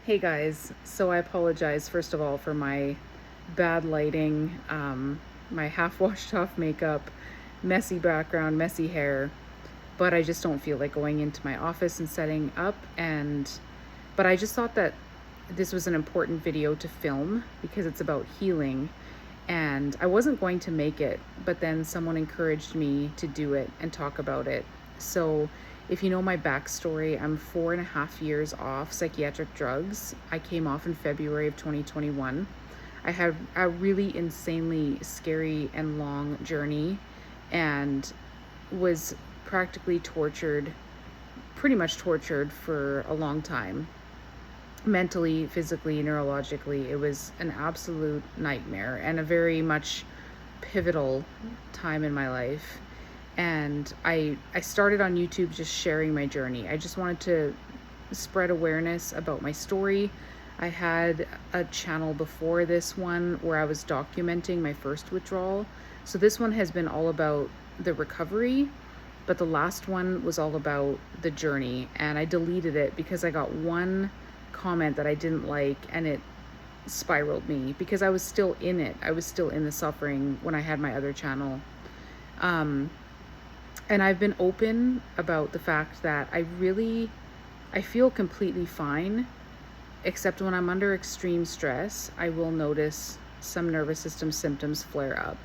Hey guys, so I apologize first of all for my bad lighting, my half washed off makeup, messy background, messy hair, but I just don't feel like going into my office and setting up. But I just thought that this was an important video to film because it's about healing, and I wasn't going to make it, but then someone encouraged me to do it and talk about it. So, if you know my backstory, I'm 4.5 years off psychiatric drugs. I came off in February of 2021. I had a really insanely scary and long journey and was practically tortured, pretty much tortured for a long time. Mentally, physically, neurologically, it was an absolute nightmare and a very much pivotal time in my life. And I started on YouTube just sharing my journey. I just wanted to spread awareness about my story. I had a channel before this one where I was documenting my first withdrawal. So this one has been all about the recovery, but the last one was all about the journey. And I deleted it because I got one comment that I didn't like, and it spiraled me because I was still in it. I was still in the suffering when I had my other channel. Um, and I've been open about the fact that I feel completely fine, except when I'm under extreme stress, I will notice some nervous system symptoms flare up.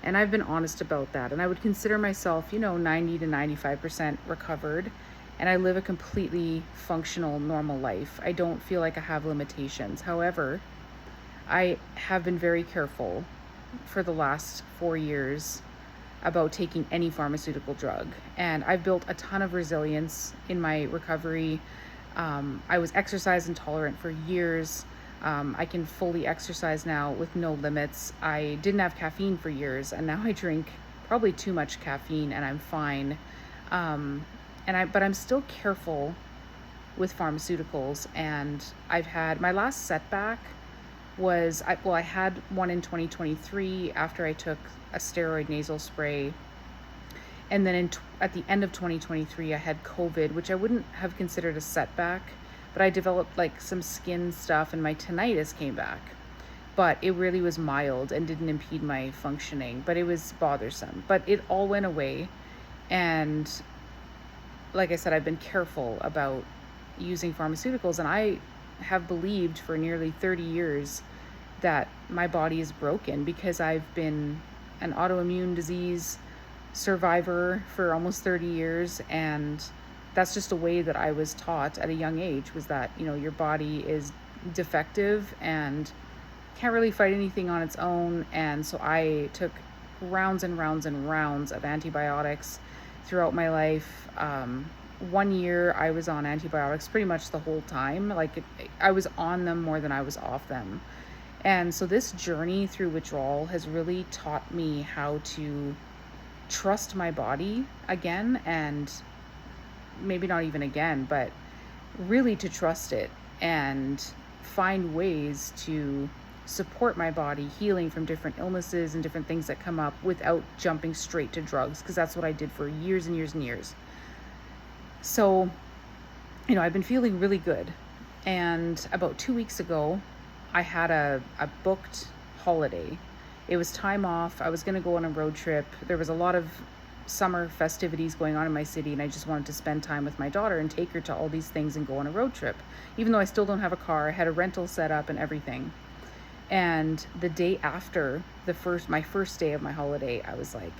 And I've been honest about that. And I would consider myself, 90 to 95% recovered. And I live a completely functional, normal life. I don't feel like I have limitations. However, I have been very careful for the last 4 years about taking any pharmaceutical drug. And I've built a ton of resilience in my recovery. I was exercise intolerant for years. I can fully exercise now with no limits. I didn't have caffeine for years, and now I drink probably too much caffeine, and I'm fine. But I'm still careful with pharmaceuticals, and I've had my last setback I had one in 2023 after I took a steroid nasal spray. And then at the end of 2023, I had COVID, which I wouldn't have considered a setback, but I developed like some skin stuff and my tinnitus came back. But it really was mild and didn't impede my functioning, but it was bothersome. But it all went away. And like I said, I've been careful about using pharmaceuticals, and I have believed for nearly 30 years that my body is broken because I've been an autoimmune disease survivor for almost 30 years, and that's just a way that I was taught at a young age, was that your body is defective and can't really fight anything on its own. And so I took rounds and rounds and rounds of antibiotics throughout my life. 1 year I was on antibiotics pretty much the whole time. I was on them more than I was off them. And so this journey through withdrawal has really taught me how to trust my body again, and maybe not even again, but really to trust it and find ways to support my body healing from different illnesses and different things that come up without jumping straight to drugs, because that's what I did for years and years and years. So, I've been feeling really good. And about 2 weeks ago, I had a booked holiday. It was time off. I was going to go on a road trip. There was a lot of summer festivities going on in my city, and I just wanted to spend time with my daughter and take her to all these things and go on a road trip. Even though I still don't have a car, I had a rental set up and everything. And the day after my first day of my holiday, I was like,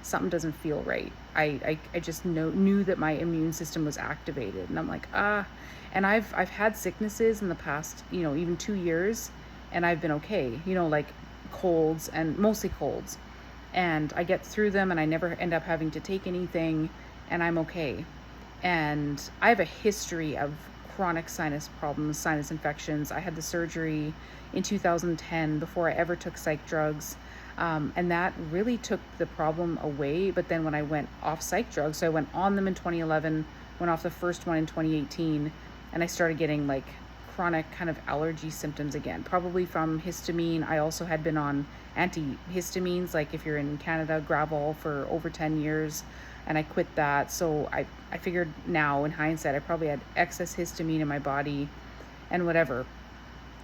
something doesn't feel right. I just knew that my immune system was activated, and I'm like, and I've had sicknesses in the past, even 2 years, and I've been okay, like colds, and mostly colds, and I get through them and I never end up having to take anything, and I'm okay. And I have a history of chronic sinus problems, sinus infections. I had the surgery in 2010 before I ever took psych drugs. And that really took the problem away. But then when I went off psych drugs, so I went on them in 2011, went off the first one in 2018, and I started getting like chronic kind of allergy symptoms again, probably from histamine. I also had been on antihistamines, like if you're in Canada, Gravol, for over 10 years, and I quit that. So I figured now in hindsight, I probably had excess histamine in my body. and whatever.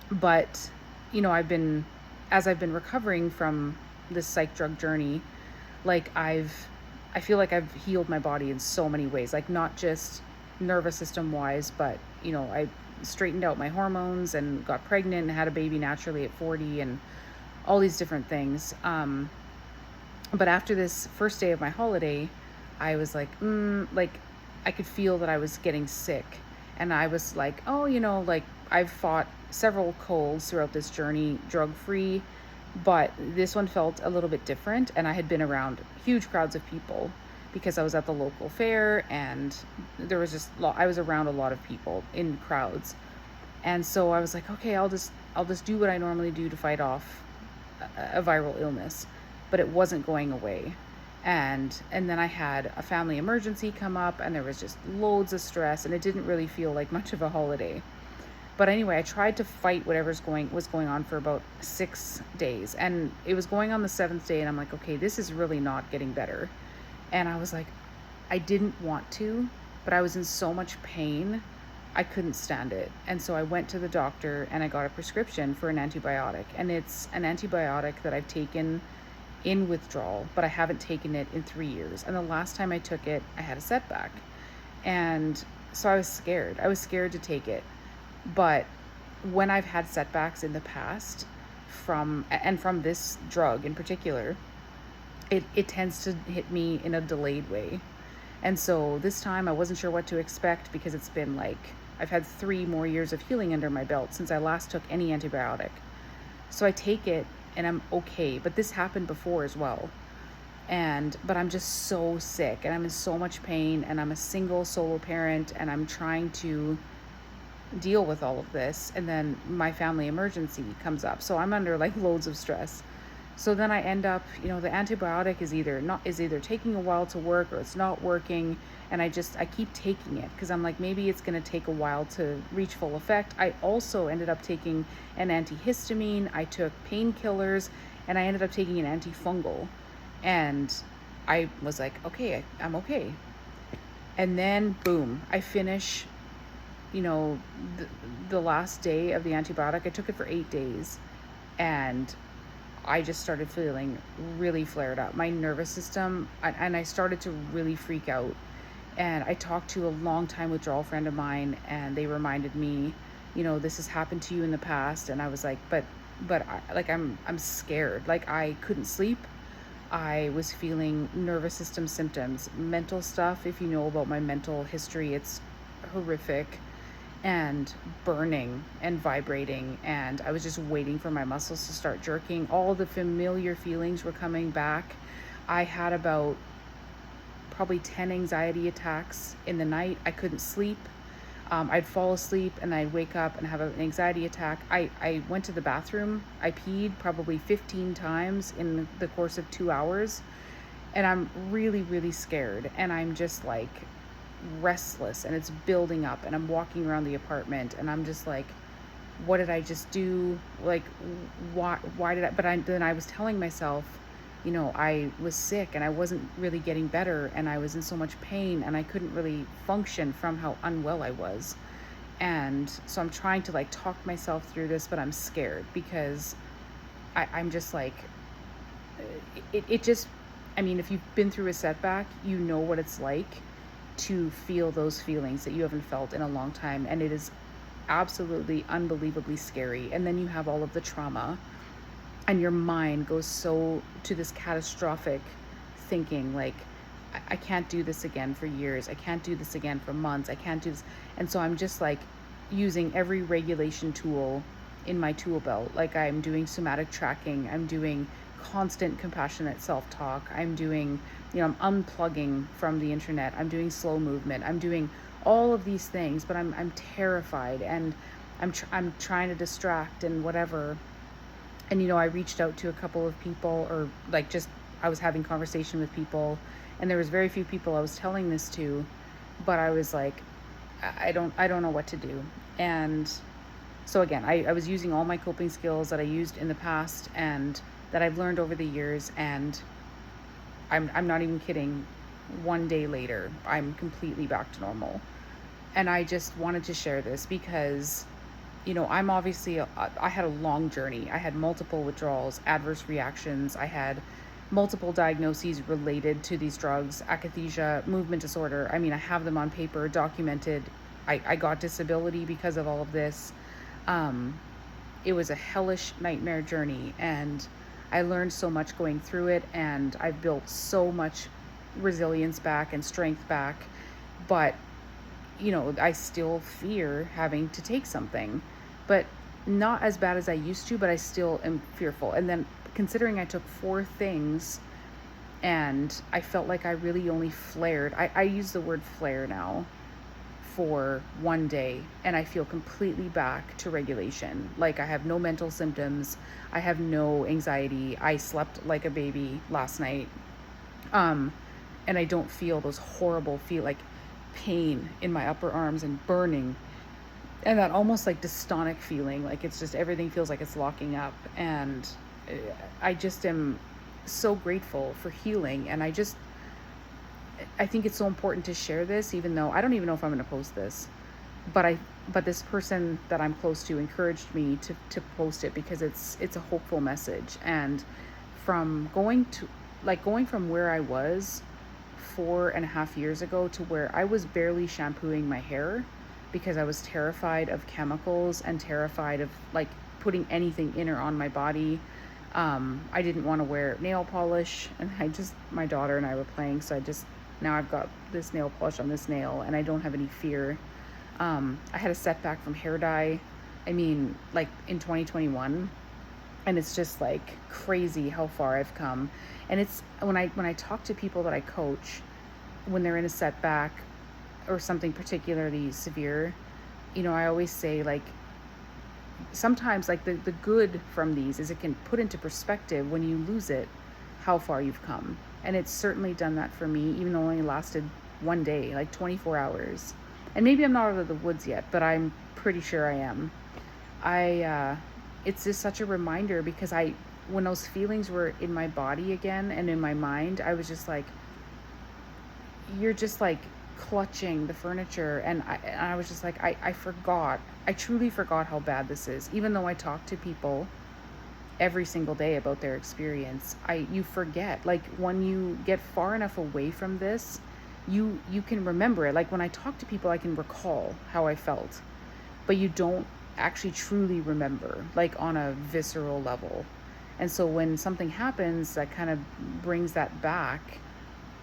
But, as I've been recovering from this psych drug journey, like I feel like I've healed my body in so many ways, like not just nervous system wise, but, I straightened out my hormones and got pregnant and had a baby naturally at 40 and all these different things. But after this first day of my holiday, I was like, like I could feel that I was getting sick. And I was like, oh, like I've fought several colds throughout this journey, drug free, but this one felt a little bit different. And I had been around huge crowds of people because I was at the local fair, and there was just, I was around a lot of people in crowds. And so I was like, okay, I'll just do what I normally do to fight off a viral illness, but it wasn't going away. And then I had a family emergency come up, and there was just loads of stress, and it didn't really feel like much of a holiday. But anyway, I tried to fight whatever's was going on for about 6 days, and it was going on the 7th day, and I'm like, okay, this is really not getting better. And I was like, I didn't want to, but I was in so much pain, I couldn't stand it. And so I went to the doctor and I got a prescription for an antibiotic. And it's an antibiotic that I've taken in withdrawal, but I haven't taken it in 3 years. And the last time I took it, I had a setback. And so I was scared. I was scared to take it. But when I've had setbacks in the past from this drug in particular, it tends to hit me in a delayed way. And so this time I wasn't sure what to expect, because it's been like, I've had 3 more years of healing under my belt since I last took any antibiotic. So I take it and I'm okay, but this happened before as well. But I'm just so sick and I'm in so much pain, and I'm a single solo parent, and I'm trying to deal with all of this. And then my family emergency comes up. So I'm under like loads of stress. So then I end up, the antibiotic is either taking a while to work, or it's not working. And I keep taking it because I'm like, maybe it's going to take a while to reach full effect. I also ended up taking an antihistamine. I took painkillers, and I ended up taking an antifungal. And I was like, okay, I'm okay. And then boom, I finish, the last day of the antibiotic. I took it for 8 days, and I just started feeling really flared up. My nervous system, and I started to really freak out. And I talked to a long-time withdrawal friend of mine, and they reminded me, this has happened to you in the past. And I was like, but I'm scared. Like, I couldn't sleep. I was feeling nervous system symptoms, mental stuff. If you know about my mental history, it's horrific, and burning and vibrating. And I was just waiting for my muscles to start jerking. All the familiar feelings were coming back. I had about probably 10 anxiety attacks in the night. I couldn't sleep. I'd fall asleep and I'd wake up and have an anxiety attack. I went to the bathroom. I peed probably 15 times in the course of 2 hours. And I'm really, really scared. And I'm just like restless, and it's building up, and I'm walking around the apartment, and I'm just like, what did I just do? Like, why did I? But then I was telling myself, I was sick and I wasn't really getting better, and I was in so much pain, and I couldn't really function from how unwell I was. And so I'm trying to like talk myself through this, but I'm scared because I'm just like, it just, if you've been through a setback, you know what it's like to feel those feelings that you haven't felt in a long time. And it is absolutely unbelievably scary. And then you have all of the trauma, and your mind goes so to this catastrophic thinking, like, I can't do this again for years. I can't do this again for months. I can't do this. And so I'm just like using every regulation tool in my tool belt. Like, I'm doing somatic tracking. I'm doing constant compassionate self-talk. I'm doing, I'm unplugging from the internet. I'm doing slow movement. I'm doing all of these things, but I'm terrified, and I'm trying to distract and whatever. And I reached out to a couple of people, or like just I was having conversation with people, and there was very few people I was telling this to, but I was like, I don't know what to do. And so again, I was using all my coping skills that I used in the past and that I've learned over the years, and I'm not even kidding. 1 day later, I'm completely back to normal. And I just wanted to share this because I'm obviously, I had a long journey. I had multiple withdrawals, adverse reactions. I had multiple diagnoses related to these drugs, akathisia, movement disorder. I mean, I have them on paper, documented. I got disability because of all of this. Um, it was a hellish nightmare journey, and I learned so much going through it, and I've built so much resilience back and strength back. But I still fear having to take something, but not as bad as I used to, but I still am fearful. And then considering I took 4 things and I felt like I really only flared, I use the word flare now, for one day, and I feel completely back to regulation. Like I have no mental symptoms, I have no anxiety, I slept like a baby last night. Um, and I don't feel those horrible like pain in my upper arms and burning, and that almost like dystonic feeling, like it's just everything feels like it's locking up. And uh, I just am so grateful for healing, and I think it's so important to share this, even though I don't even know if I'm going to post this. But this person that I'm close to encouraged me to post it because it's a hopeful message. And from going from where I was 4.5 years ago to where I was barely shampooing my hair because I was terrified of chemicals and terrified of like putting anything in or on my body. I didn't want to wear nail polish, and my daughter and I were playing, so now I've got this nail polish on this nail, and I don't have any fear. I had a setback from hair dye. I mean, like in 2021, and it's just like crazy how far I've come. And it's when I talk to people that I coach, when they're in a setback or something particularly severe, I always say, like, sometimes like the good from these is it can put into perspective when you lose it how far you've come. And it's certainly done that for me, even though it only lasted one day, like 24 hours. And maybe I'm not out of the woods yet, but I'm pretty sure I am. It's just such a reminder, because when those feelings were in my body again and in my mind, I was just like, you're just like clutching the furniture. And I was just like, I truly forgot how bad this is. Even though I talk to people every single day about their experience, you forget, like when you get far enough away from this, you can remember it. Like when I talk to people, I can recall how I felt, but you don't actually truly remember, like on a visceral level. And so when something happens that kind of brings that back,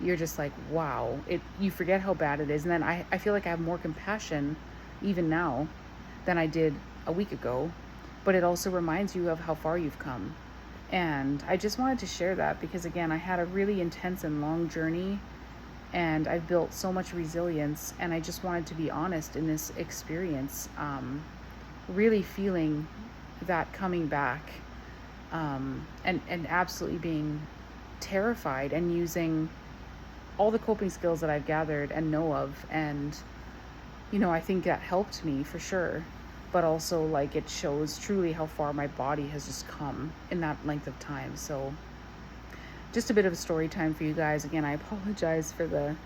you're just like, wow, you forget how bad it is. And then I feel like I have more compassion even now than I did a week ago, but it also reminds you of how far you've come. And I just wanted to share that because, again, I had a really intense and long journey, and I've built so much resilience, and I just wanted to be honest in this experience, really feeling that coming back, and absolutely being terrified, and using all the coping skills that I've gathered and know of. And I think that helped me for sure, but also like it shows truly how far my body has just come in that length of time. So just a bit of a story time for you guys. Again, I apologize for the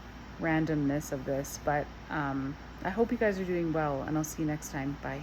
randomness of this, but I hope you guys are doing well, and I'll see you next time. Bye.